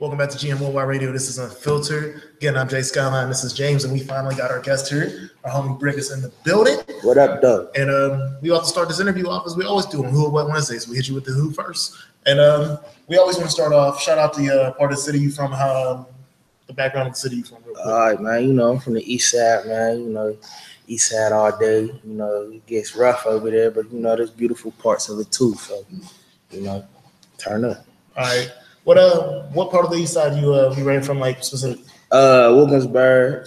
Welcome back to GMOY Radio. This is Unfiltered. Again, I'm Jay Skyline. This is James, and we finally got our guest here. Our homie Brickz in the building. What up, though? And we about to start this interview off as we always do on Who or What Wednesdays. We hit you with the who first. And we always want to start off, shout out the part of the city you from, the background of the city you from. Real quick. All right, man. You know, I'm from the east side, man. East side all day. It gets rough over there, but, there's beautiful parts of it, too. So, turn up. All right. What part of the east side you ran from, like, specifically? Wilkinsburg,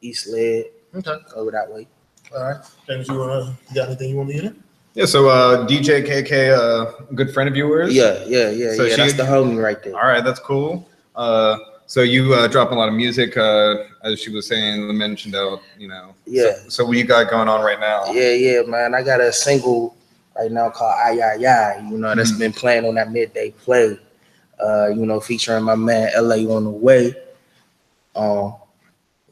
East Led. Okay. Over that way. All right. James, you got anything you want to get in? Yeah, so DJ KK, a good friend of yours? Yeah. So that's the homie right there. All right, that's cool. So you drop a lot of music, as she was saying, mentioned out, Yeah. So what you got going on right now? Yeah, man. I got a single right now called Ay Ay Ay, that's been playing on that midday play. Featuring my man LA on the way.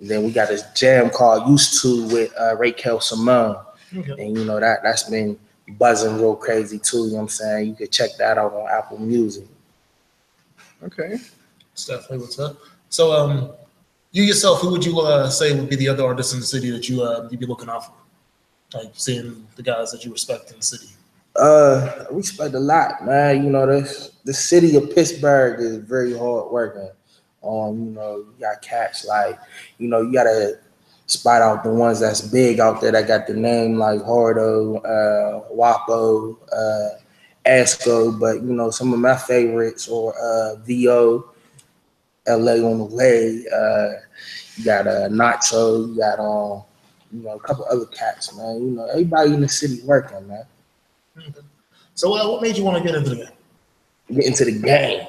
Then we got this jam called Used To with Raquel Simone. Okay. And that's been buzzing real crazy too. You know what I'm saying? You could check that out on Apple Music. Okay. That's definitely what's up. So you yourself, who would you say would be the other artists in the city that you'd be looking out for? Like seeing the guys that you respect in the city. I respect a lot, man. The city of Pittsburgh is very hard working. You got cats like, you gotta spot out the ones that's big out there that got the name like Hardo, Wapo, Asco, but some of my favorites or VO, LA on the way. You got Nacho, you got a couple other cats, man. Everybody in the city working, man. Okay. So what made you want to get into the game? Get into the game.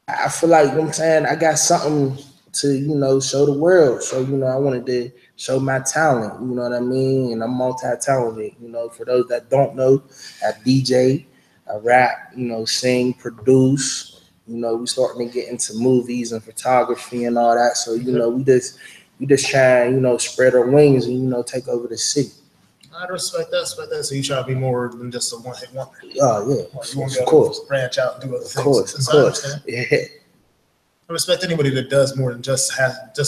I feel like, I'm saying, I got something to, show the world. So, I wanted to show my talent, you know what I mean? And I'm multi-talented, for those that don't know, I DJ, I rap, sing, produce, we starting to get into movies and photography and all that. So, we just try and, spread our wings and, take over the city. I respect that. So you try to be more than just a one-hit wonder. Oh yeah, like you want to of course. Branch out and do other things. Of course. Yeah. I respect anybody that does more than just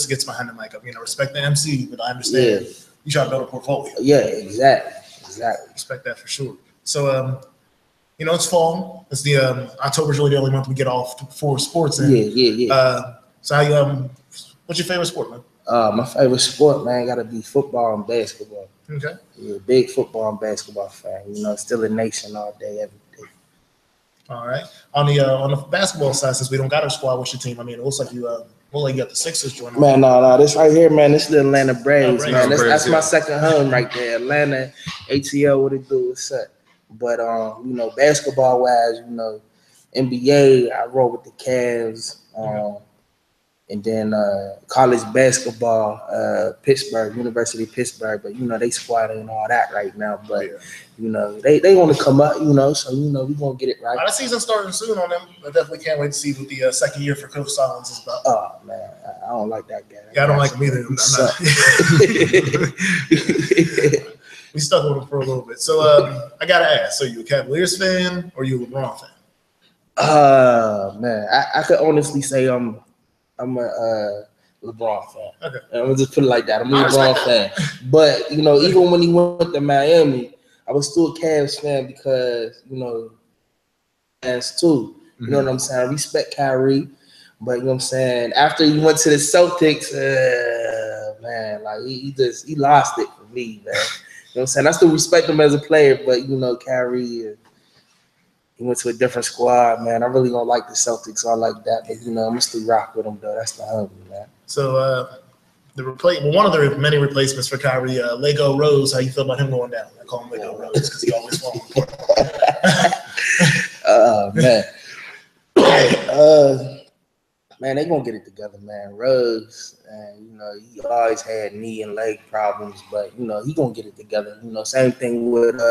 gets behind the mic. I respect the MC, but I understand you try to build a portfolio. Yeah, exactly. Respect that for sure. So it's fall. It's the October's really the only month we get off for sports. And, yeah. So how what's your favorite sport, man? My favorite sport, man, gotta be football and basketball. Okay. Yeah, big football and basketball fan. Still a nation all day, every day. All right. On the basketball side, since we don't got our squad, what's your team? It looks like you got the Sixers joining. Man, no, this right here, man. This is the Atlanta Braves, man. That's my second home right there. Atlanta, ATL, what it do, what's up? But basketball wise, NBA, I roll with the Cavs. And then college basketball, Pittsburgh, University of Pittsburgh, but they squatting and all that right now. But they want to come up, so we gonna get it right. The season's starting soon on them. I definitely can't wait to see what the second year for Coach Stallings is about. Oh man, I don't like that guy. Yeah, I don't like him either. We stuck with him for a little bit. So I gotta ask: so you a Cavaliers fan or you a LeBron fan? Man, I could honestly say I'm a LeBron fan. Okay. I'm gonna just put it like that. I'm a LeBron fan. But even when he went to Miami, I was still a Cavs fan because fans too. You know what I'm saying? I respect Kyrie, but you know what I'm saying. After he went to the Celtics, man, like he lost it for me, man. You know what I'm saying? I still respect him as a player, but Kyrie. He went to a different squad, man. I really don't like the Celtics all like that, but I'm gonna still rock with him though. That's the homie, man. So one of the many replacements for Kyrie, Lego Rose. How you feel about him going down? I call him Lego Rose because he always falls apart. Man. Man, they gonna get it together, man. Rose, and he always had knee and leg problems, but he gonna get it together. Same thing with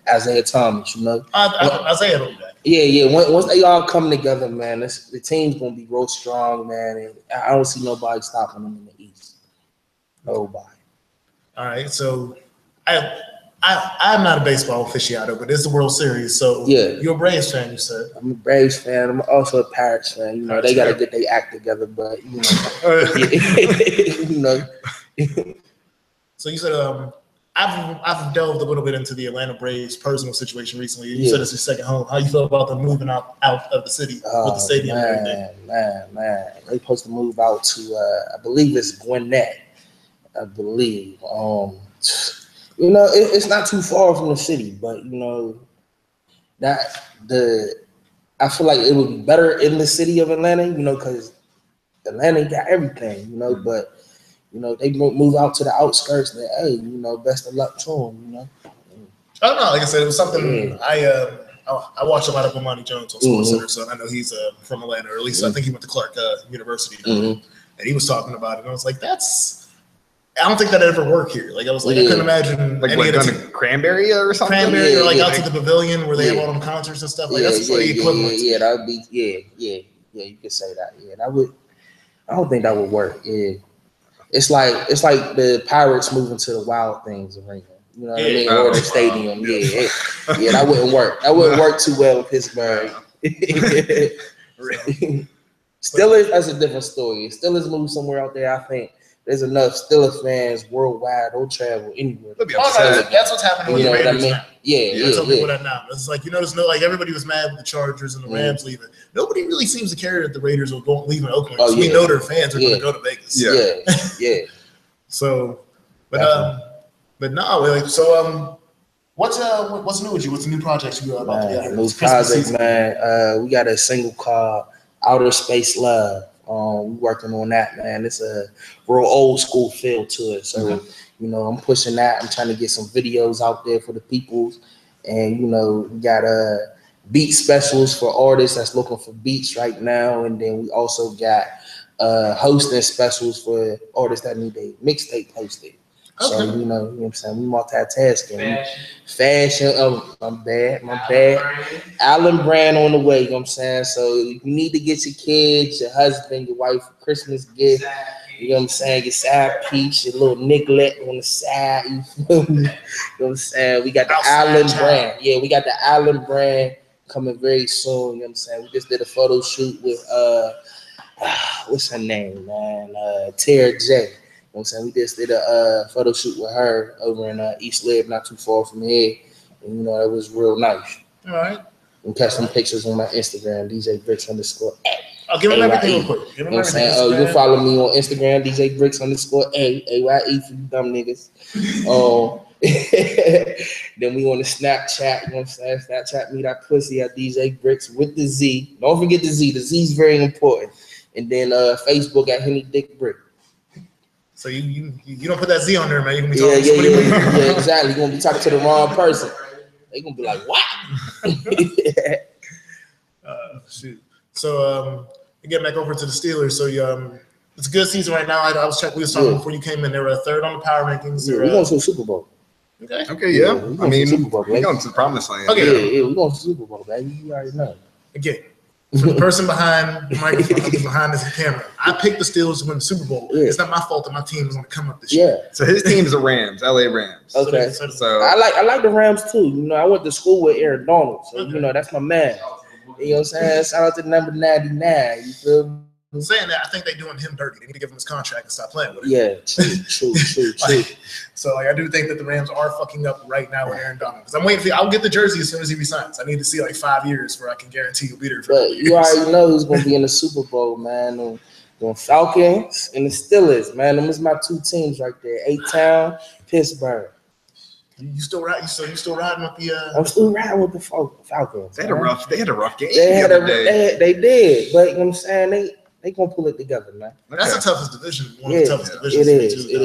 Isaiah Thomas. Isaiah don't do that. Yeah. Once they all come together, man, the team's gonna be real strong, man. And I don't see nobody stopping them in the East. Nobody. All right, so I'm not a baseball aficionado, but it's the World Series, so you're a Braves fan, you said. I'm a Braves fan. I'm also a Pirates fan. You know, they got to get their act together, but you know, you know. So you said I've delved a little bit into the Atlanta Braves' personal situation recently. You said it's your second home. How you feel about them moving out of the city with the stadium and everything? Man, they supposed to move out to I believe it's Gwinnett. I believe. You know, it's not too far from the city, but you know I feel like it would be better in the city of Atlanta, you know, because Atlanta got everything, you know, but you know, they move out to the outskirts. And hey, you know, best of luck to them. You know. I don't know. Like I said, it was something I watched a lot of Bomani Jones on Sports Center, so I know he's from Atlanta, or at least I think he went to Clark University, and he was talking about it. And I was like, I don't think that ever worked here. Like I was like, I couldn't imagine like going to Cranberry or something. Cranberry or like out to the pavilion where they have all them concerts and stuff. Like that's the equivalent. Yeah, that would be you could say that. Yeah, that would. I don't think that would work. Yeah. It's like the Pirates moving to the Wild Things arena. You know what I mean? Or the stadium. Yeah, that wouldn't work. That wouldn't work too well in Pittsburgh. Steelers, that's a different story. Steelers move somewhere out there. I think there's enough Steelers fans worldwide. They'll travel anywhere. That's what's happening with the Raiders now. Yeah. Tell people that now. It's like, you notice, like everybody was mad with the Chargers and the Rams leaving. Nobody really seems to care that the Raiders are leaving Oakland. We know their fans are going to go to Vegas. Yeah. So, but no, like so. What's new with you? What's the new projects you about to get? New project, man. We got a single called "Outer Space Love." We working on that, man. It's a real old school feel to it. So, you know, I'm pushing that. I'm trying to get some videos out there for the people. And, you know, we got beat specials for artists that's looking for beats right now. And then we also got hosting specials for artists that need a mixtape posted. Okay. So, you know what I'm saying? We multitasking. Fashion. Oh, my bad. Allen brand on the way, you know what I'm saying? So you need to get your kids, your husband, your wife a Christmas gift. You know what I'm saying? Your side piece, your little nicklet on the side. You feel me? You know what I'm saying? We got the Allen brand. Yeah, we got the Allen brand coming very soon. You know what I'm saying? We just did a photo shoot with what's her name, man? Tara J. You know what I'm saying? We just did a photo shoot with her over in East Lib, not too far from here. And, you know, it was real nice. All right. And catch some pictures on my Instagram, DJ Brickz _. I'll give them everything real quick. You know what I'm saying? You can follow me on Instagram, DJ Brickz _ AYE for you dumb niggas. Then we on the Snapchat, you know what I'm saying? Snapchat me that pussy at DJ Brickz with the Z. Don't forget the Z. The Z is very important. And then Facebook at Henny Dick Brick. So you don't put that Z on there, man. You're gonna be talking to somebody. Yeah, exactly. You're gonna be talking to the wrong person. They're gonna be like, what? Shoot. So getting back over to the Steelers. So it's a good season right now. I was checking. We was talking before you came in. They were third on the power rankings. Yeah, we're going to the Super Bowl. Okay, yeah. I mean, we're going to the promised land. Okay, yeah, we're going to the Super Bowl, baby. You already know. Again, for the person behind the microphone, behind this camera, I picked the Steelers to win the Super Bowl. Yeah. It's not my fault that my team is going to come up this year. So his team's the Rams, LA Rams. Okay. So I like the Rams too. You know, I went to school with Aaron Donald, so you know that's my man. You know what I'm saying? Shout out to number 99. You feel me? I'm saying that, I think they're doing him dirty. They need to give him his contract and stop playing with him. Yeah, true. So I do think that the Rams are fucking up right now with Aaron Donald. Because I'm waiting for I'll get the jersey as soon as he resigns. I need to see like 5 years where I can guarantee he'll be there for But you already know who's going to be in the Super Bowl, man. The Falcons and the Steelers, man. Them is my two teams right there. A-Town, Pittsburgh. You still riding? So you still riding with the? I'm still riding with the Falcons. They had a rough game. They did, but you know what I'm saying? They gonna pull it together, man. That's the toughest division. One of the toughest divisions. It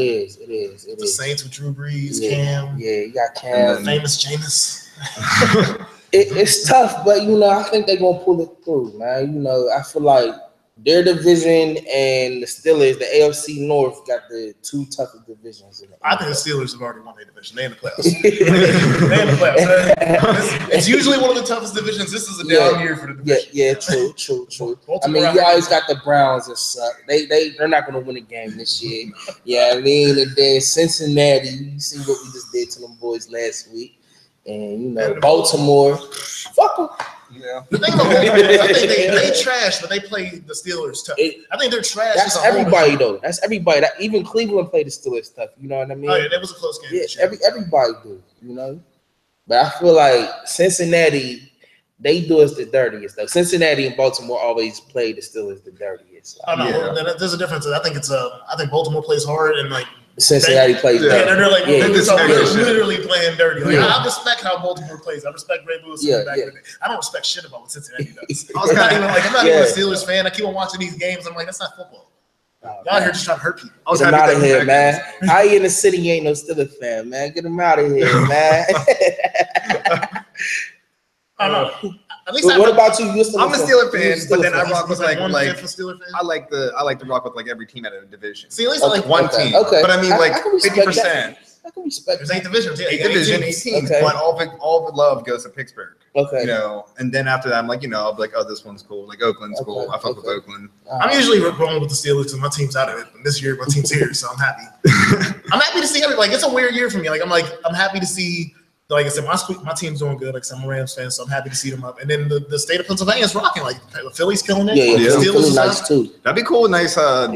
is. The Saints with Drew Brees, Cam. Yeah, you got Cam. Famous Jameis. It's tough, but you know, I think they're gonna pull it through, man. You know, I feel like their division and the Steelers, the AFC North, got the two toughest divisions in the I think the Steelers have already won their division. They're in the playoffs. They're in the playoffs. It's usually one of the toughest divisions. This is a down year for the division. Yeah, true. I mean, you always got the Browns that suck. They're not going to win a game this year. Yeah, I mean, and then Cincinnati, you see what we just did to them boys last week. And, you know, Baltimore, fuck them. Yeah. The thing about Baltimore is I think they trash, but they play the Steelers tough. I think they're trash. That's everybody though. That's everybody. Even Cleveland played the Steelers tough. You know what I mean? Oh yeah, that was a close game. Yeah, everybody do. You know, but I feel like Cincinnati, they do us the dirtiest though. Cincinnati and Baltimore always play the Steelers the dirtiest. Like, there's a difference. I think Baltimore plays hard and like. Cincinnati plays dirty. They're like they're literally playing dirty. Like, I respect how Baltimore plays. I respect Ray Lewis. Back in the day. I don't respect shit about what Cincinnati does. I'm not even a Steelers fan. I keep on watching these games. I'm like, that's not football. Y'all here just trying to hurt people. Get them out of here, man. How you in the city? You ain't no Steelers fan, man. Get them out of here, man. I don't know. At least what about you? I'm a Steelers fan, but then I rock with like I like to rock with like every team out of the division. See, at least I like one team. Okay. But I mean like 50%. I can respect. There's 8 divisions. Yeah, 8 teams. Okay. But all the love goes to Pittsburgh. Okay. You know, and then after that, I'm like, I'll be like, oh, this one's cool. Like Oakland's cool. I fuck with Oakland. I'm usually rolling with the Steelers because my team's out of it. But this year, my team's here, so I'm happy. I'm happy to see everybody. Like, it's a weird year for me. Like, I'm happy to see. Like I said, my team's doing good. Like I said, I'm a Rams fan, so I'm happy to see them up. And then the state of Pennsylvania is rocking. Like Philly's killing it. Yeah. Steelers is nice too. That'd be cool. Nice. That'd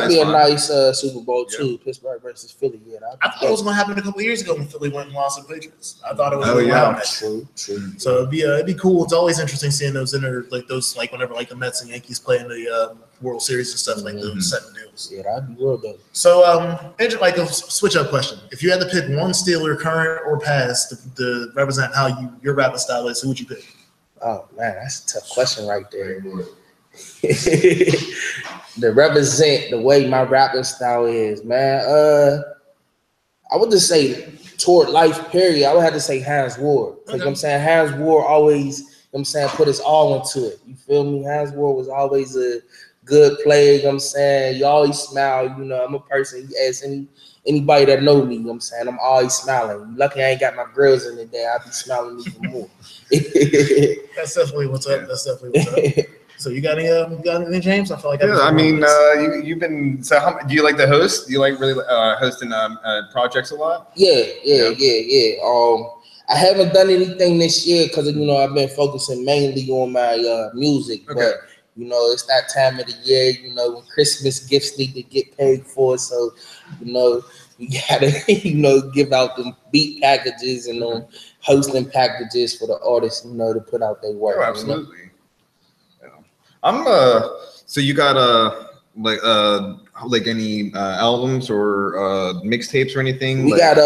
be a nice Super Bowl too. Pittsburgh versus Philly. Yeah, I thought it was going to happen a couple of years ago when Philly went and lost to the Patriots. I thought it was. True. So it'd be cool. It's always interesting seeing those whenever like the Mets and Yankees play in the World Series and stuff like those setting deals. Yeah, that'd be real dope. So like a switch up question: if you had to pick one Steeler, current or past, to represent how your rapping style is, who would you pick? Oh man, that's a tough question right there. To represent the way my rapping style is, man. I would just say toward life, period. I would have to say Hans Ward. Like, you know what I'm saying, Hans Ward always, you know what I'm saying, put his all into it. You feel me? Hans Ward was always a good player, you know what I'm saying? You always smile, you know. I'm a person, you ask anybody that know me, you know what I'm saying? I'm always smiling. Lucky I ain't got my grills in the day. I'll be smiling even more. That's definitely what's up. So you got anything, James? I feel like I mean, you've been. So, do you like to host? Do you like really hosting projects a lot? Yeah. I haven't done anything this year because I've been focusing mainly on my music, but it's that time of the year. When Christmas gifts need to get paid for, so we gotta give out them beat packages and hosting packages for the artists, to put out their work. Oh, absolutely. I'm so you got like any albums or mixtapes or anything? We got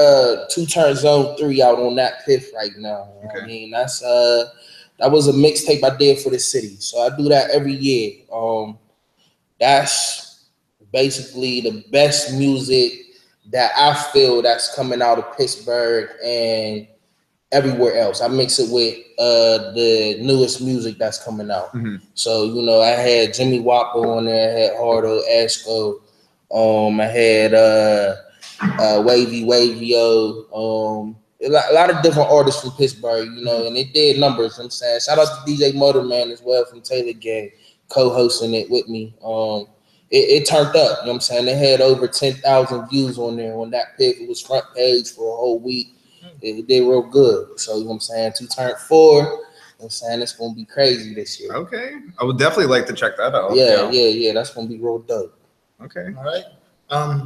2 Turn Zone 3 out on that Piff right now. Okay. I mean, that's that was a mixtape I did for the city. So I do that every year. That's basically the best music that I feel that's coming out of Pittsburgh and everywhere else. I mix it with the newest music that's coming out. Mm-hmm. So, I had Jimmy Wappo on there, I had Hardo, Ashko, I had Wavy, a lot of different artists from Pittsburgh, and they did numbers, I'm saying. Shout out to DJ Motorman as well from Taylor Gang, co-hosting it with me. It turned up, I'm saying. They had over 10,000 views on there on that pick. It was front page for a whole week. It did real good. So, I'm saying, 2 Turn 4, I'm saying it's going to be crazy this year. Okay. I would definitely like to check that out. Yeah. That's going to be real dope. Okay. All right.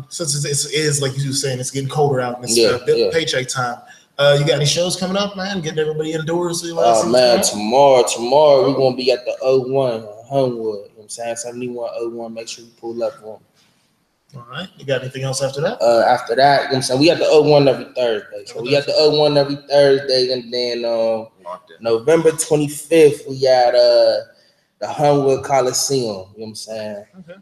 Since it is like you were saying, it's getting colder out and it's paycheck time. You got any shows coming up, man? Getting everybody indoors? Man, tomorrow we're going to be at the 01 Homewood. You know what I'm saying? 7101. Make sure you pull up on. All right. You got anything else after that? After that, you know what I'm saying, we got the 01 every Thursday. So we got the 01 every Thursday, and then November 25th, we got the Homewood Coliseum. You know what I'm saying? Okay.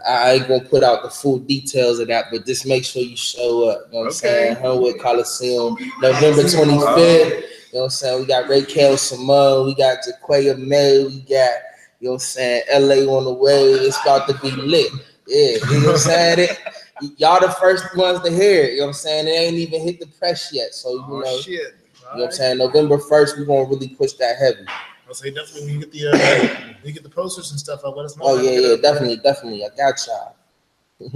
I ain't gonna put out the full details of that, but just make sure you show up. You know what I'm saying? Homewood Coliseum, November 25th. You know what I'm saying? We got Raquel Simone, we got Jaquaya May, we got You know what I'm saying? LA on the way. It's about to be lit. Yeah, you know what I'm saying? Y'all the first ones to hear it. You know what I'm saying? It ain't even hit the press yet. So, you know. Shit. You know what I'm saying? November 1st, we're going to really push that heavy. I'll say definitely when you get the posters and stuff, I'll let us know. Oh, yeah, definitely. I got y'all.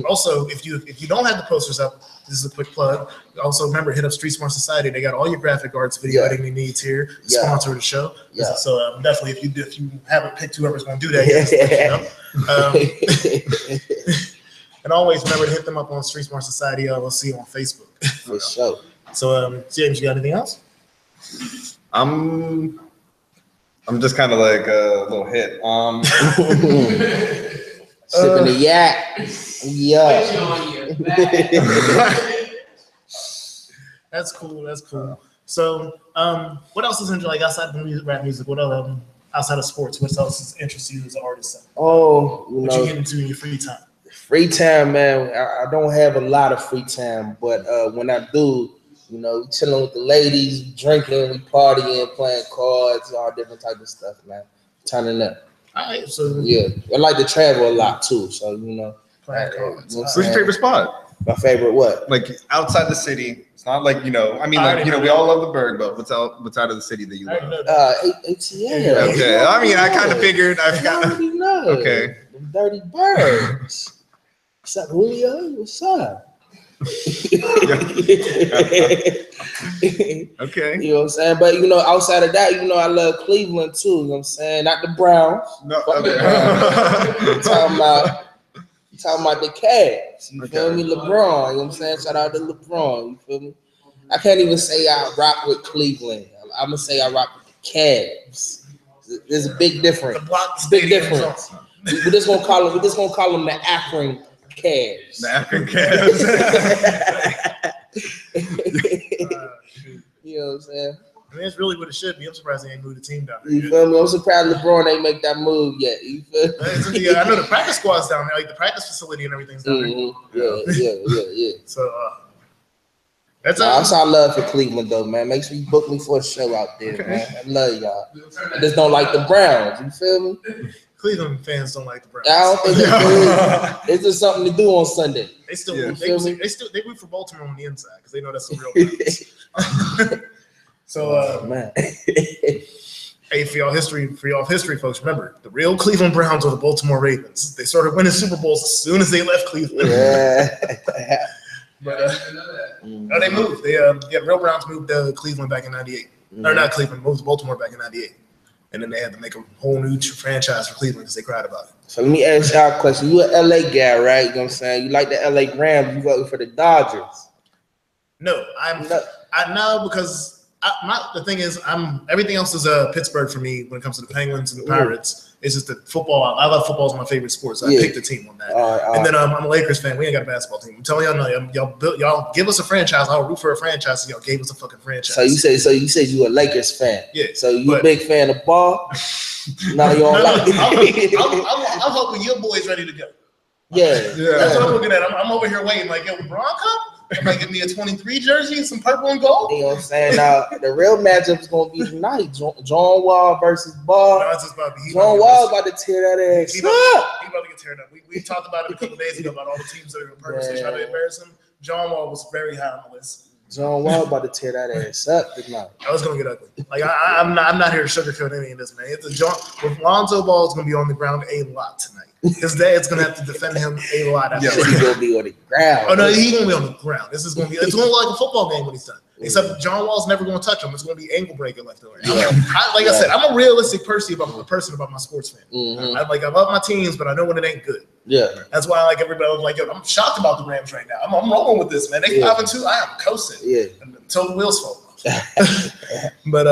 Also, if you don't have the posters up, this is a quick plug. Also, remember, hit up Street Smart Society. They got all your graphic arts, video editing needs here. Sponsor the show. Yeah. So definitely, if you haven't picked whoever's going to do that yet, just let you know. And always remember to hit them up on Street Smart Society LLC on Facebook. For sure. So, James, you got anything else? I'm just kind of like a little hit. Sipping the yak. Yeah. That's cool. So, what else is interesting, like outside of rap music? What else, outside of sports? What else interests you as an artist? Oh, what you get into in your free time? Free time, man. I don't have a lot of free time, but when I do, you know, we chilling with the ladies, drinking, we partying, playing cards, all different type of stuff, man. Turning up. All right, so yeah, I like to travel a lot too. So you know, what's your favorite spot? My favorite what? Like outside the city. It's not like, you know, I mean, like, you know, we all love the Berg, but what's out of the city that you love? ATL. Okay, I mean, I kind of figured. I already know. Okay. Them dirty birds. What's up, Julio? What's up? Okay. You know what I'm saying? But you know, outside of that, you know, I love Cleveland too. You know what I'm saying? Not the Browns. No. Okay. I'm talking about the Cavs. You feel me? LeBron. You know what I'm saying? Shout out to LeBron. You feel me? I can't even say I rock with Cleveland. I'm gonna say I rock with the Cavs. There's a big difference. Big difference. We're just gonna call them the Akron Cavs. The Akron Cavs. You know what I'm saying? I mean, it's really what it should be. I'm surprised they ain't moved the team down there. You feel me? I'm surprised LeBron ain't make that move yet. You feel me? Yeah, I know the practice squad's down there, like the practice facility and everything's down there. Yeah. So that's all love for Cleveland though, man. Make sure you book me for a show out there, man. I love y'all. I just don't like the Browns. You feel me? Cleveland fans don't like the Browns. I don't think they do. It's just something to do on Sunday. They still they root for Baltimore on the inside because they know that's the real Browns. So man. Hey, for y'all history folks, remember the real Cleveland Browns are the Baltimore Ravens. They started winning Super Bowls as soon as they left Cleveland. Yeah. But no, they moved. They real Browns moved to Cleveland back in '98. Or not Cleveland, moved to Baltimore back in '98. And then they had to make a whole new franchise for Cleveland because they cried about it. So let me ask y'all a question. You an LA guy, right? You know what I'm saying? You like the LA Rams, you voting for the Dodgers. No, I know because the thing is, everything else is Pittsburgh for me when it comes to the Penguins and the Pirates. It's just the football. I love football. It's my favorite sport, so I picked the team on that. And then I'm a Lakers fan. We ain't got a basketball team. I'm telling y'all, no, y'all give us a franchise. I'll root for a franchise. So y'all gave us a fucking franchise. So you said you a Lakers fan. Yeah. So you a big fan of ball? No, you don't like it. I'm hoping your boy's ready to go. Yeah. That's what I'm looking at. I'm over here waiting. Like, yo, LeBron come? They might give me a 23 jersey and some purple and gold. You know what I'm saying? Now, the real matchup is going to be tonight. John Wall versus Ball. No, it's just about John Wall about to tear that ass up. He about to get teared up. We talked about it a couple of days ago about all the teams that are purposely trying to embarrass him. John Wall was very high on the list. John Wall about to tear that ass up tonight. I was gonna get ugly. Like I'm not here to sugarcoat any of this, man. With Lonzo Ball is gonna be on the ground a lot tonight. His dad's gonna have to defend him a lot. He's gonna be on the ground. Oh no, he's gonna be on the ground. It's gonna look like a football game when he's done. Except John Wall's never gonna touch him. It's gonna be ankle breaker left over. I said, I'm a realistic person about my sports fan. I love my teams, but I know when it ain't good. Yeah, that's why I like everybody. Was like, yo, I'm shocked about the Rams right now. I'm rolling with this, man. They 5-2. I am coasting. Yeah, until the wheels fall off. But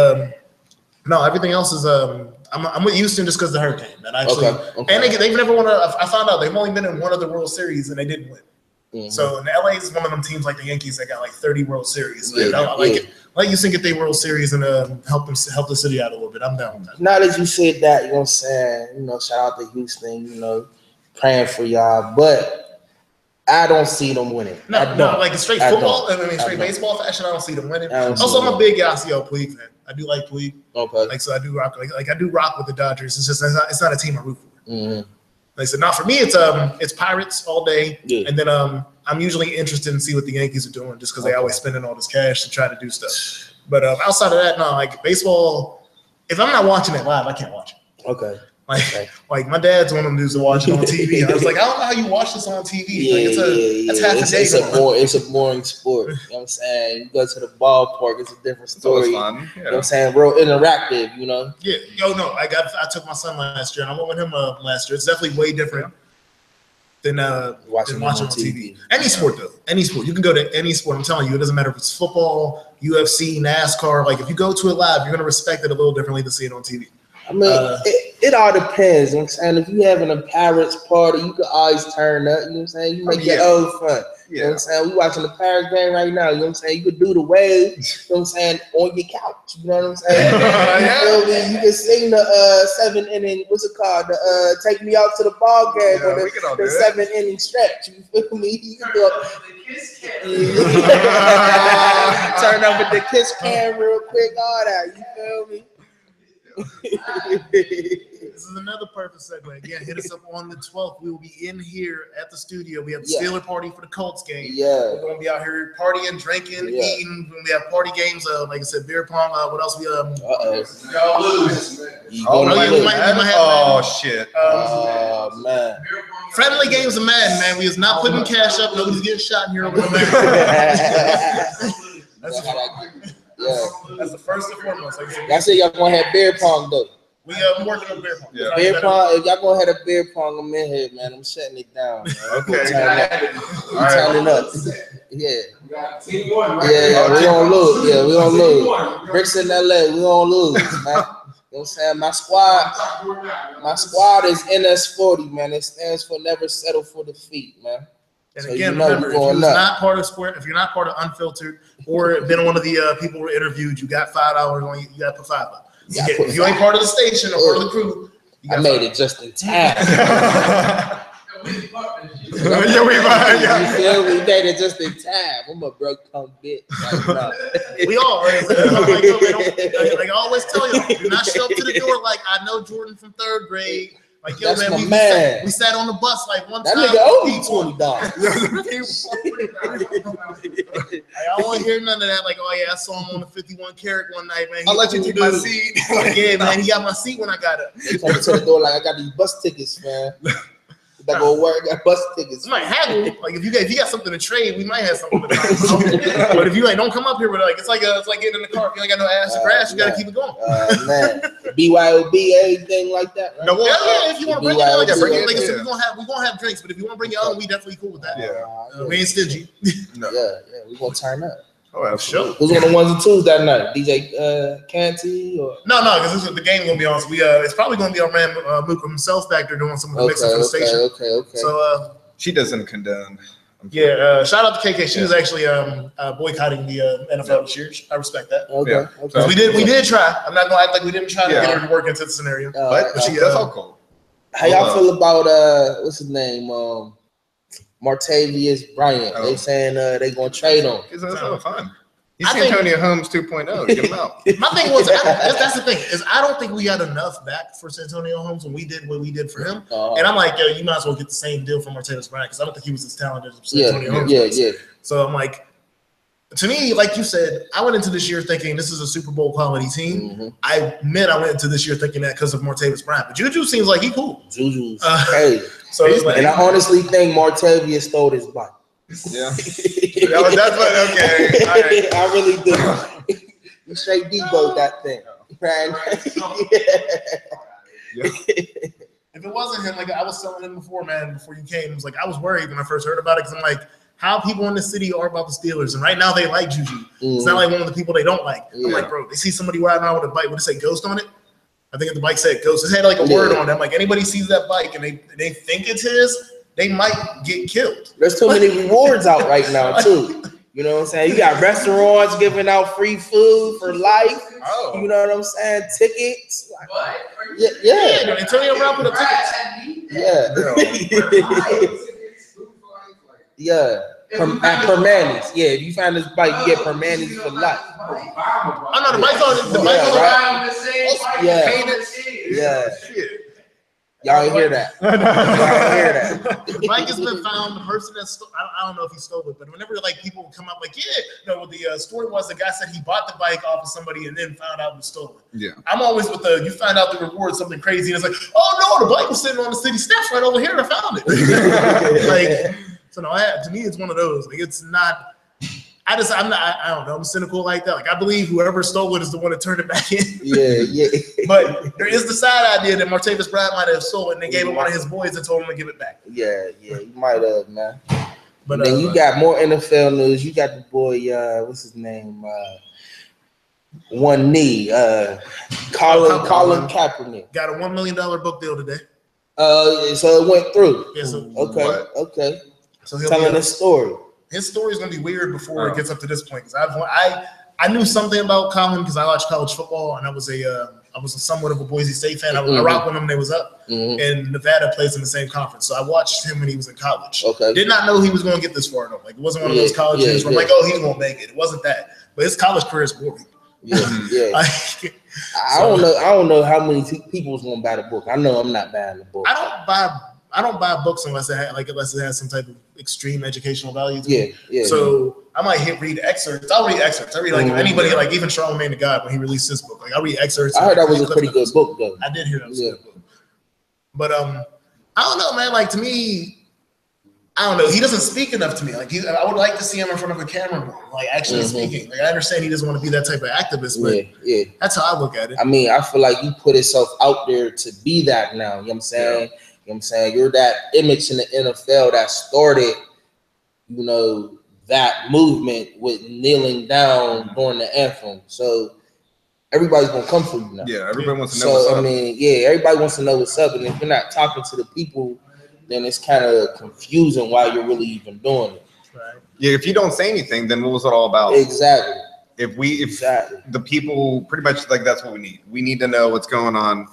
no, everything else is I'm with Houston just because of the hurricane. And actually, and they've never won I found out they've only been in one of the World Series and they didn't win. So in LA is one of them teams like the Yankees that got like 30 World Series. I like it. Let Houston get their World Series and help the city out a little bit. I'm down with that. Now that you said that, you know what I'm saying? You know, shout out to Houston. You know, praying for y'all, but I don't see them winning. No, like straight football. Straight baseball fashion. I don't see them winning. Also, I'm a big Yasiel Puig fan. I do like Puig. Okay. Like, so I do rock. Like I do rock with the Dodgers. It's just it's not a team I root for. Mm-hmm. Like I said, not for me. It's Pirates all day, Yeah. and then I'm usually interested in see what the Yankees are doing, just because they always spending all this cash to try to do stuff. But outside of that, no, like baseball. If I'm not watching it live, I can't watch it. Okay. Like my dad's one of them dudes that watch it on TV. I was like, I don't know how you watch this on TV. Like it's half a day. It's a boring sport. You know what I'm saying? You go to the ballpark, it's a different story. It's fun. Yeah. You know what I'm saying? Real interactive, you know? Yeah. Yo, no, I took my son last year, and I went with him last year. It's definitely way different than watching on TV. Any sport, though. Any sport. You can go to any sport. I'm telling you, it doesn't matter if it's football, UFC, NASCAR. Like, if you go to it live, you're going to respect it a little differently than see it on TV. I mean, it all depends. You know what I'm saying? If you're having a Pirates party, you can always turn up. You know what I'm saying? You make your own fun. You know what I'm saying? We watching the Pirates game right now. You know what I'm saying? You could do the wave, you know what I'm saying, on your couch. You know what I'm saying? You feel me? You can sing the 7-inning, what's it called? The Take Me Out to the Ball Game, or the 7-inning stretch. You feel me? You can do turn up with the kiss cam real quick, all that. You feel me? This is another perfect segue. Again, hit us up on the 12th. We will be in here at the studio. We have the Steeler party for the Colts game. Yeah, we're gonna be out here partying, drinking, eating. We have party games. Like I said, beer pong. What else? We y'all lose. We might have. Oh shit. Man. Friendly games of Madden, man. We is not putting cash up. Nobody's getting shot in here over the That's the first and foremost. Y'all say y'all gonna have beer pong though. We working on beer pong. Yeah. Beer pong. If y'all gonna have a beer pong, I'm in here, man. I'm shutting it down. Man. Okay. Turning up. Yeah. Yeah. We gonna lose. Yeah, we gonna lose. Brickz in LA. We gonna lose, man. You know what I'm saying? My squad is NS40, man. It stands for Never Settle for Defeat, man. And again, remember, if you're not part of Square, if you're not part of Unfiltered, or been one of the people who were interviewed, you got $5 on you. You got to put $5. If you ain't part of the station or part of the crew, I made it just in time. You feel me? We made it just in time. I'm a broke punk bitch. We all, right? Like I always tell you, do not show up to the door like I know Jordan from 3rd grade. Like, yo, man, we sat on the bus like one time. That nigga owed me $20. I don't want to hear none of that. Like, oh yeah, I saw him on the 51 Carrick one night, man. I'll let you take my seat. Yeah, man, he got my seat when I got up. They come to the door like, I got these bus tickets, man. That go work. Got bus tickets. We might have them. Like if you got something to trade, we might have something to trade. But if you like, don't come up here with it's like getting in the car. If you ain't got no ass to grass, you gotta keep it going. Man, BYOB, anything like that. Right? No, if you want to bring it, like I said, we're gonna have drinks. But if you want to bring your own, we definitely cool with that. Yeah, we ain't stingy. Yeah, we gonna turn up. Oh, absolutely. Who's on the 1s and 2s that night? DJ Canty or no, because the game gonna be on. So it's probably gonna be our man Mook himself back there doing some of the mixing for the station. Okay. So she doesn't condone. Yeah, shout out to KK. She was actually boycotting the NFL this year. I respect that. Okay. So we did try. I'm not gonna act like we didn't try to get her to work into the scenario. But that's all cool. How y'all feel about what's his name? Martavius Bryant. They saying they gonna trade him. It's fun. He's Antonio Holmes 2.0. Get him out. My thing was that's the thing is I don't think we got enough back for Santonio Holmes when we did what we did for him. And I'm like, yo, you might as well get the same deal from Martavius Bryant because I don't think he was as talented as Santonio Holmes. Yeah. So I'm like, to me, like you said, I went into this year thinking this is a Super Bowl quality team. Mm-hmm. I went into this year thinking that because of Martavius Bryant. But Juju seems like he cool. Juju's crazy. So and I honestly think Martavius stole his bike. Yeah. That's what, okay. All right. I really do. You straight Debo that thing. Yeah. If it wasn't him, like I was telling him before, man, before you came, it was like I was worried when I first heard about it because I'm like, how people in the city are about the Steelers, and right now they like Juju. It's not like one of the people they don't like. I'm like, bro, they see somebody riding around with a bike. Would it say Ghost on it? I think if the bike said Ghost, it had like a word on it. I'm like, anybody sees that bike and they think it's his, they might get killed. There's too many rewards out right now too. You know what I'm saying? You got restaurants giving out free food for life. Oh. You know what I'm saying? Tickets. What? Yeah. Antonio Brown put a ticket. Yeah. Yeah. Permanence. Yeah, if you find this bike, you get permanence for life. I know the bike's on the bike. Yeah. Y'all ain't hear that. Y'all ain't hear that. The bike has been found. The person that stole, I don't know if he stole it, but whenever like people would come up like, the story was the guy said he bought the bike off of somebody and then found out it was stolen. Yeah. I'm always with you find out the reward something crazy and it's like, oh no, the bike was sitting on the city steps right over here and I found it. So no, to me it's one of those. Like it's not. I don't know. I'm cynical like that. Like I believe whoever stole it is the one that turned it back in. Yeah. But there is the side idea that Martavis Bryant might have stolen it and they gave it one of his boys and told him to give it back. Yeah, you might have, man. But then you got more NFL news. You got the boy, what's his name? One knee. Colin Kaepernick. Got a $1 million book deal today. So it went through. Yeah, so okay. So he'll telling his story. His story is going to be weird before it gets up to this point. Because I knew something about Colin because I watched college football and I was somewhat of a Boise State fan. I rocked with him when they was up, and Nevada plays in the same conference. So I watched him when he was in college. Okay. Did not know he was going to get this far though. Like it wasn't one of those college games where I'm like, oh, he's going to make it. It wasn't that. But his college career is boring. Yeah. I don't know how many people is going to buy the book. I know I'm not buying the book. I don't buy books unless it has some type of extreme educational value. Yeah. So I might read excerpts. I'll read excerpts. I read like anybody, like even Charlamagne the God when he released his book. Like I'll read excerpts. I heard that was a pretty good book though. I did hear that was a good book. But I don't know, man. Like to me, I don't know. He doesn't speak enough to me. Like I would like to see him in front of a camera more, like actually speaking. Like I understand he doesn't want to be that type of activist, but that's how I look at it. I mean, I feel like you put yourself out there to be that now. You know what I'm saying? Yeah. You know what I'm saying? You're that image in the NFL that started, that movement with kneeling down during the anthem. So everybody's gonna come for you now. Yeah, everybody wants to know what's up. I mean, everybody wants to know what's up. And if you're not talking to the people, then it's kind of confusing why you're really even doing it. Right. Yeah, if you don't say anything, then what was it all about? Exactly. If the people pretty much like that's what we need. We need to know what's going on.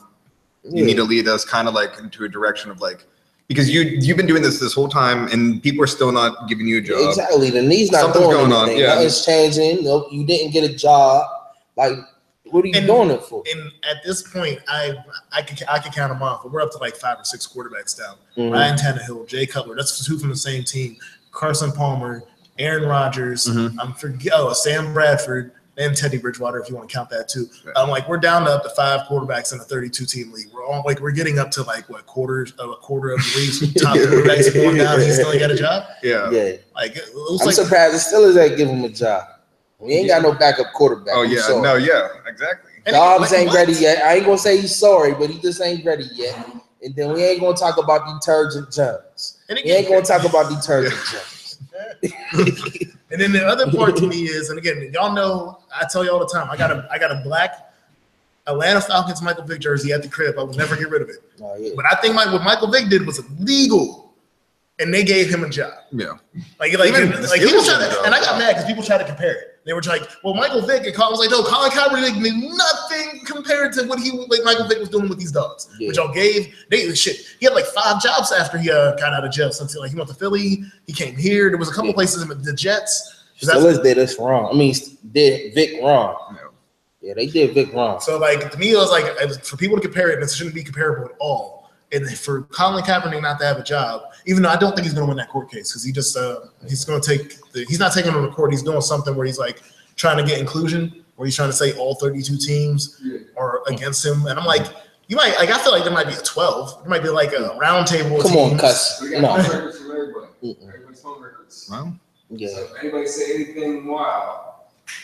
You need to lead us kind of like into a direction of like, because you've been doing this whole time and people are still not giving you a job. Exactly. The knee's not doing anything. On. Yeah. Nothing's changing. Nope. You didn't get a job. Like, what are you doing it for? And at this point, I can count them off. But we're up to like 5 or 6 quarterbacks down. Ryan Tannehill, Jay Cutler. That's 2 from the same team. Carson Palmer, Aaron Rodgers. Sam Bradford. And Teddy Bridgewater, if you want to count that too. We're down to up to 5 quarterbacks in a 32-team league. We're getting up to like a quarter of the league's top quarterbacks going down. He still ain't got a job. Yeah. Like I'm surprised the Steelers ain't give him a job. We ain't got no backup quarterback. Oh yeah, no, yeah, exactly. Dobbs ain't ready yet. I ain't gonna say he's sorry, but he just ain't ready yet. And then we ain't gonna talk about Detergent Jones. We ain't gonna talk about Detergent Jones. And then the other part to me is, and again, y'all know, I tell you all the time, I got a black Atlanta Falcons Michael Vick jersey at the crib. I will never get rid of it. Oh, yeah. But I think what Michael Vick did was illegal, and they gave him a job. Yeah, like people try to, and I got mad because people tried to compare it. They were like, well, Michael Vick, and Colin was like, no, Colin Kaepernick did nothing compared to what Michael Vick was doing with these dogs, which y'all gave. He had like 5 jobs after he got out of jail. Something like he went to Philly, he came here. There was a couple places in the Jets. Steelers did us wrong. I mean, did Vic wrong. Yeah, they did Vic wrong. So like to me, it was like for people to compare it, it shouldn't be comparable at all. And for Colin Kaepernick not to have a job, even though I don't think he's going to win that court case because he just he's not taking him to court. He's doing something where he's like trying to get inclusion, where he's trying to say all 32 teams are against him. And I'm like, you might like I feel like there might be a 12. There might be like a round table. Come on, cuss. No. Well, yeah. So if anybody say anything wild,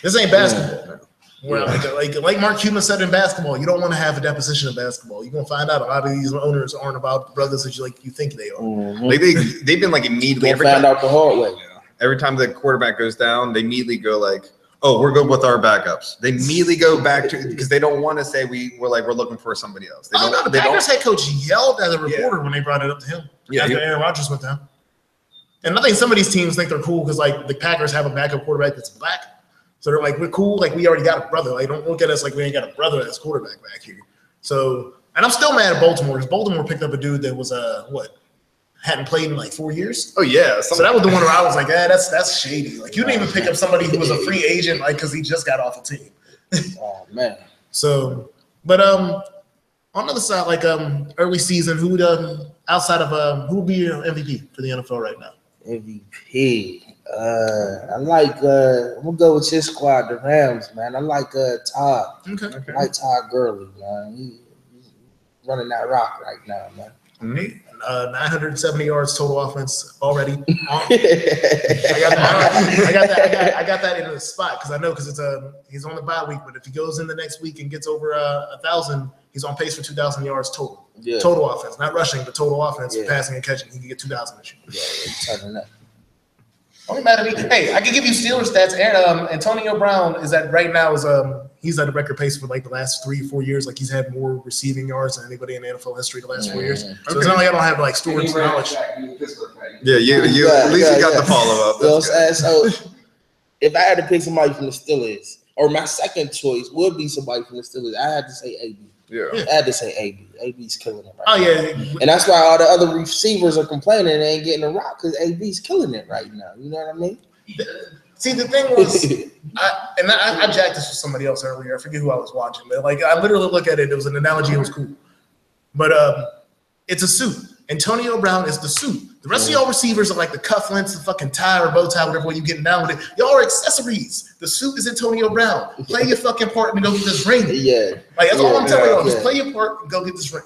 this ain't basketball. Like Mark Cuban said in basketball, you don't want to have a deposition of basketball. You're gonna find out a lot of these owners aren't about brothers that you think they are. Like they've been like immediately find out the hard way. Every time the quarterback goes down, they immediately go like, "Oh, we're good with our backups." They immediately go back to because they don't want to say we're looking for somebody else. The Packers head coach yelled at the reporter when they brought it up to him after Aaron Rodgers went down. And I think some of these teams think they're cool because like the Packers have a backup quarterback that's black. So they're like, we're cool. Like, we already got a brother. Like, don't look at us like we ain't got a brother as quarterback back here. So, and I'm still mad at Baltimore because Baltimore picked up a dude that was, hadn't played in like 4 years. Oh yeah. So that was the one where I was like, that's shady. Like you didn't even pick up somebody who was a free agent, like because he just got off a team. Oh man. So, but on the other side, like early season, who would outside of who would be your MVP for the NFL right now? MVP. I like I'm gonna go with his squad, the Rams, man. I like Todd. Okay. I like Todd Gurley, man. He's running that rock right now, man. 970 yards total offense already. I got that in the spot because it's he's on the bye week, but if he goes in the next week and gets over 1,000, he's on pace for 2,000 yards total. Yeah. Total offense, not rushing, but total offense, passing and catching. He can get 2,000 this year. Yeah, that. Only matter to me. Hey, I can give you Steelers stats. And Antonio Brown is at right now he's at a record pace for like the last 3-4 years. Like he's had more receiving yards than anybody in NFL history the last 4 years. So it's not like I don't have like storage knowledge. Yeah, you at least you got the follow up. You know what I'm saying? So if I had to pick somebody from the Steelers, or my second choice would be somebody from the Steelers, I had to say AB. Yeah. I had to say AB. AB's killing it right now. Yeah. And that's why all the other receivers are complaining they ain't getting a rock because AB's killing it right now. You know what I mean? See, the thing was, I jacked this with somebody else earlier. I forget who I was watching, but like I literally look at it. It was an analogy. It was cool, but it's a suit. Antonio Brown is the suit. The rest of y'all receivers are like the cufflinks, the fucking tie or bow tie, whatever way you getting down with it. Y'all are accessories. The suit is Antonio Brown. Play your fucking part and go get this ring. Yeah. Like that's all I'm telling y'all. Just play your part and go get this ring.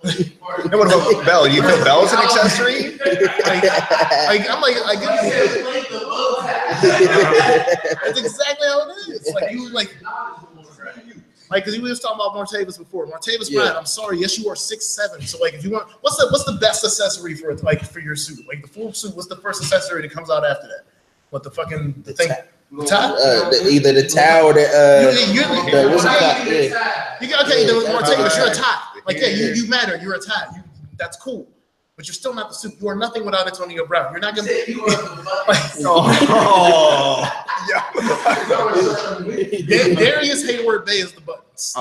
And what about Bell? You feel Bell's an accessory? I'm like, I get That's exactly how it is. Like you because we was talking about Martavis before. Martavis Bryant, I'm sorry, yes, you are 6'7". So like if you want what's the best accessory for your suit? Like the full suit, what's the first accessory that comes out after that? What the thing? The tie? Either the tie or the what's it called? Okay, Martavis, you're a tie. Like you matter, you're a tie. That's cool. But you're still not the suit. You are nothing without Antonio Brown. You're not gonna be Darius Hayward Bay is the buttons.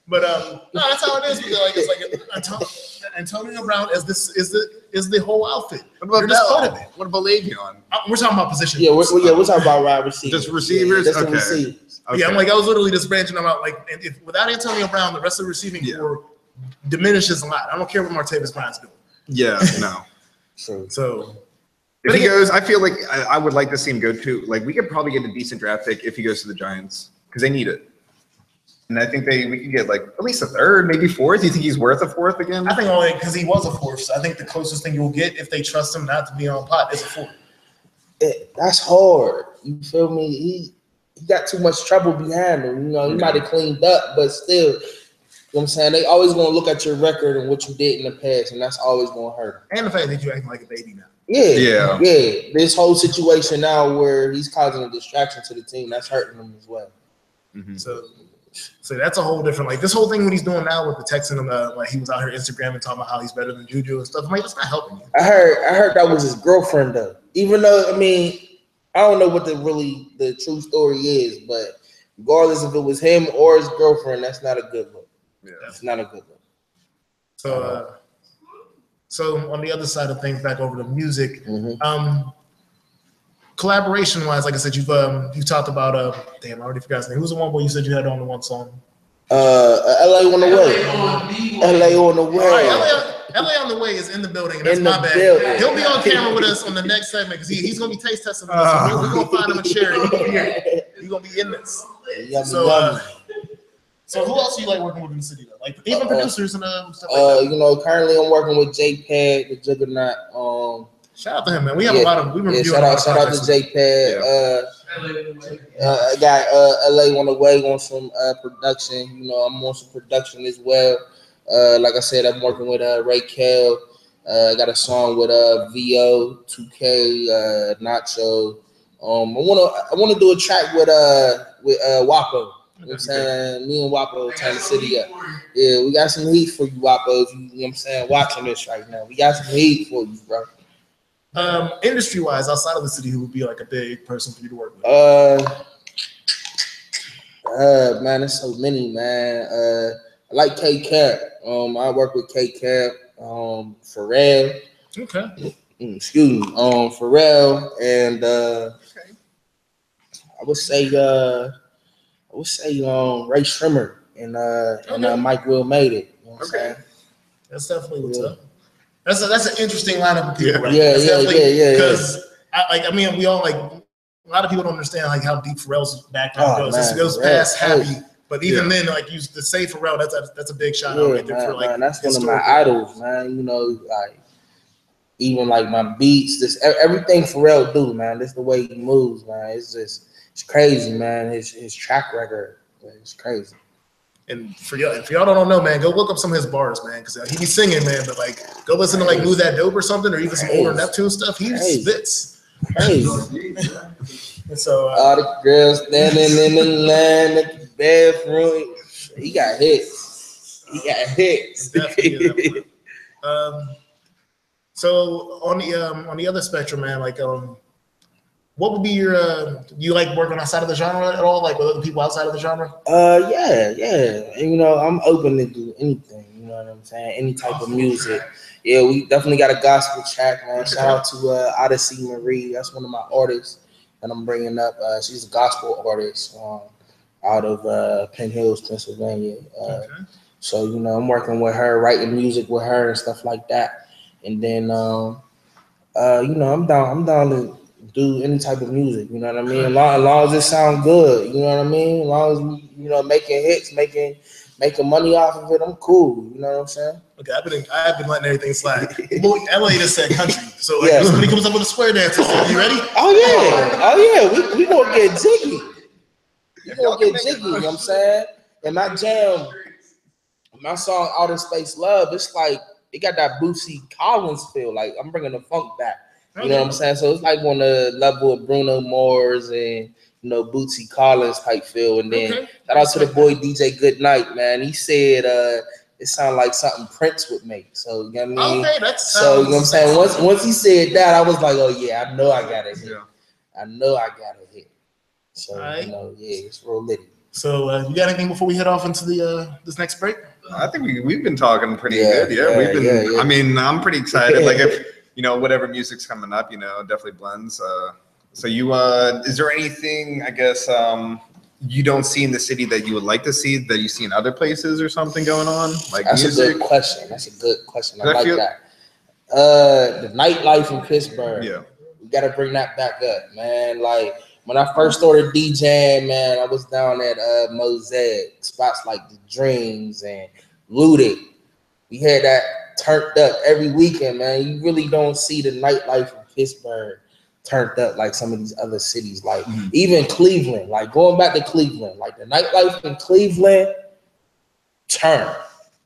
But no, that's how it is. Like it's like Antonio Brown is the whole outfit. What about part of it? What about Le'Veon? We're talking about position. Yeah, we're talking about wide receivers. Just receivers. Yeah, the receivers. Okay. Yeah, I was literally just branching them out. Like, if without Antonio Brown, the rest of the receiving core diminishes a lot. I don't care what Martavis Bryant's doing. Yeah, no. So if he goes, I feel like I would like to see him go to. Like, we could probably get a decent draft pick if he goes to the Giants because they need it. And I think we could get like at least a third, maybe fourth. You think he's worth a fourth again? I think only because he was a fourth. So I think the closest thing you'll get if they trust him not to be on pot is a fourth. That's hard. You feel me? He got too much trouble behind him. You know, he might have cleaned up, but still, you know what I'm saying? They always going to look at your record and what you did in the past, and that's always going to hurt. And the fact that you're acting like a baby now. Yeah. This whole situation now where he's causing a distraction to the team, that's hurting him as well. Mm-hmm. So that's a whole different, like this whole thing what he's doing now with the texting him, like he was out here Instagram and talking about how he's better than Juju and stuff. I'm like, that's not helping you. I heard that was his girlfriend though. Even though, I mean, I don't know what the true story is, but regardless if it was him or his girlfriend, that's not a good look. Yeah, it's not a good look. So on the other side of things, back over to music, collaboration-wise, like I said, you've talked about damn, I already forgot his name. Who's the one boy you said you had on the one song? LA on the way. LA on the way. All right, LA on the way is in the building, and that's my bad. He'll be on camera with us on the next segment because he's gonna be taste testing this. We're gonna find him a chair. He's gonna be in this. So who else do you like working with in the city though? Like even producers and stuff like that? You know, currently I'm working with JPad, the Juggernaut. Shout out to him, man. We have a lot of shout out to JPad. I got LA on the way on some production. You know, I'm on some production as well. Like I said, I'm working with Ray Kell. I got a song with VO, 2K, Nacho. I wanna do a track with Wapo. You know what I'm saying? Me and Wapo turn the city up. Yeah, we got some heat for you, Wapo. You know what I'm saying? Watching this right now. We got some heat for you, bro. Industry-wise, outside of the city, who would be like a big person for you to work with? Man, there's so many, man. I like K-Cap. I work with K-Cap. Pharrell. Okay. Excuse me. Pharrell and I would say Ray Shrimmer and Mike Will Made It. You know what I'm saying? That's definitely what's up. That's an interesting lineup of people, right? Yeah. Because we all like a lot of people don't understand like how deep Pharrell's background goes. Man, it goes past Happy, but even then, like you to say Pharrell, that's a big shout out right there for like. Man, that's one of my idols, man. You know, like even like my beats, everything Pharrell do, man. That's the way he moves, man. It's crazy, man. His track record, it's crazy. And for y'all don't know, man, go look up some of his bars, man, because he be singing, man. But like, go listen to like Move That Dope or something, or even some older Neptune stuff. He spits. Crazy. And so all the girls standing in the line at the bathroom. He got hits. So on the other spectrum, man, like what would be your do you like working outside of the genre at all, like with other people outside of the genre? Yeah. And, you know, I'm open to do anything, you know what I'm saying? Any type of music. Yeah, we definitely got a gospel track, man. Shout out to Odyssey Marie. That's one of my artists that I'm bringing up. She's a gospel artist out of Penn Hills, Pennsylvania. So, you know, I'm working with her, writing music with her and stuff like that. And then, you know, I'm down to do any type of music, you know what I mean? As long as it sounds good, you know what I mean? As long as we, you know, making hits, making money off of it, I'm cool. You know what I'm saying? Okay, I've been letting everything slide. LA just said country, so like if somebody comes up with a square dance, you ready? Oh yeah, we gonna get jiggy. You know what I'm saying? And my jam, my song Outer Space Love, it's like it got that Bootsy Collins feel. Like I'm bringing the funk back. You know what I'm saying? So it's like on the level of Bruno Mars and, you know, Bootsy Collins type feel. And then shout out to the boy DJ Goodnight, man. He said it sounded like something Prince would make. So you know what I mean? Okay, so you know what I'm saying? Once he said that, I was like, oh yeah, I know I got it hit. I know I got it hit. So you know, yeah, it's real litty. So you got anything before we head off into the this next break? I think we've been talking pretty good. We've been. I mean, I'm pretty excited. Like if you know whatever music's coming up, you know, definitely blends. So you is there anything I guess you don't see in the city that you would like to see that you see in other places or something going on? Like that's music? A good question. I like that. The nightlife in Pittsburgh. Yeah, we gotta bring that back up, man. Like when I first started DJing, man, I was down at Mosaic, spots like the Dreams and Looted. We had that turned up every weekend, man. You really don't see the nightlife in Pittsburgh turned up like some of these other cities, like even Cleveland. Like going back to Cleveland, like the nightlife in Cleveland, turn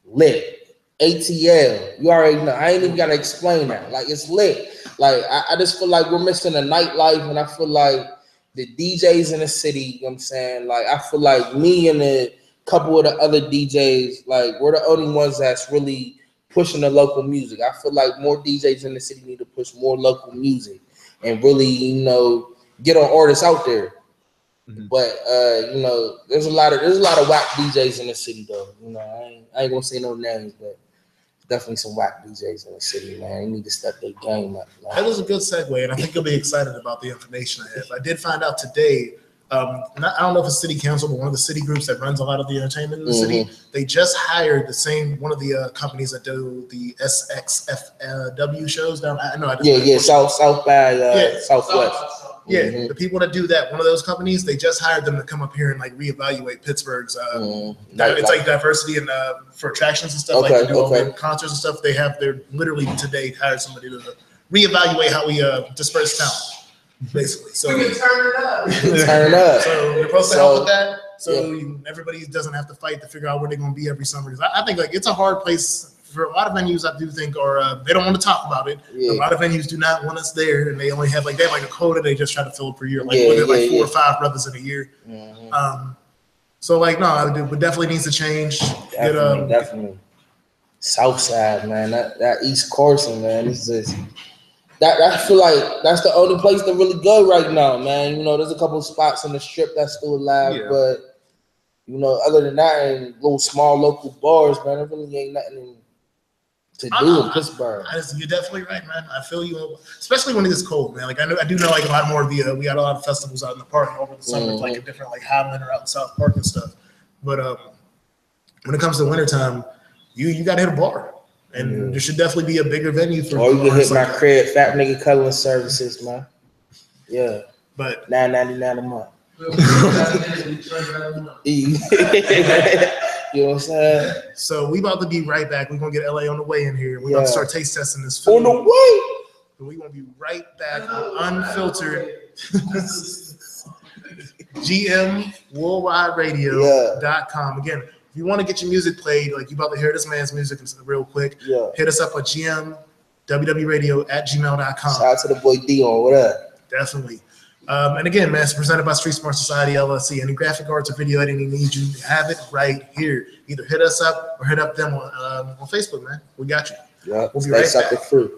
lit. ATL, you already know. I ain't even gotta explain that. Like it's lit. Like I just feel like we're missing a nightlife, and I feel like the DJs in the city, you know what I'm saying? Like I feel like me and a couple of the other DJs, like we're the only ones that's really pushing the local music. I feel like more DJs in the city need to push more local music and really, you know, get our artists out there. But you know, there's a lot of whack DJs in the city though. You know, I ain't gonna say no names, but definitely some whack DJs in the city, man. You need to step their game up. Man. That was a good segue, and I think you'll be excited about the information I have. I did find out today. I don't know if it's city council, but one of the city groups that runs a lot of the entertainment in the city, they just hired one of the companies that do the SXFW shows down. South by Southwest. Yeah, the people that do that, one of those companies, they just hired them to come up here and like reevaluate Pittsburgh's. It's like diversity and for attractions and stuff, like they do all the concerts and stuff. They're literally today hired somebody to reevaluate how we disperse talent. Basically, so we can turn it up. So they're supposed to help with that. So everybody doesn't have to fight to figure out where they're going to be every summer. Because I think like it's a hard place for a lot of venues. I do think, or they don't want to talk about it. A lot of venues do not want us there, and they only have like a quota they just try to fill per year. Like 4 or 5 brothers in a year. So like no, it definitely needs to change. Definitely. South Side, man. That East Corson, man. It's just. That I feel like that's the only place to really go right now, man. You know, there's a couple of spots in the strip that's still alive, but you know, other than that, and little small local bars, man, there really ain't nothing to do in Pittsburgh. You're definitely right, man. I feel you, especially when it is cold, man. Like I do know like a lot more of the we got a lot of festivals out in the park over the summer, like a different like Highland or out in South Park and stuff. But when it comes to wintertime, you gotta hit a bar. And there should definitely be a bigger venue for. Or you can hit my crib, Fat Nigga Cuddling Services, man. Yeah, but $9.99 a month. You know what I'm saying? So we about to be right back. We're gonna get LA on the way in here. We're gonna start taste testing this On food. the way. We're gonna be right back on Unfiltered. GMWorldwideRadio.com. Again, if you want to get your music played, like you about to hear this man's music real quick, hit us up at GMWWradio@gmail.com. Shout out to the boy Dion. What up? Definitely. And again, man, it's presented by Street Smart Society LLC. Any graphic arts or video editing needs, you have it right here. Either hit us up or hit up them on Facebook, man. We got you. Yeah, we'll be right back. Free.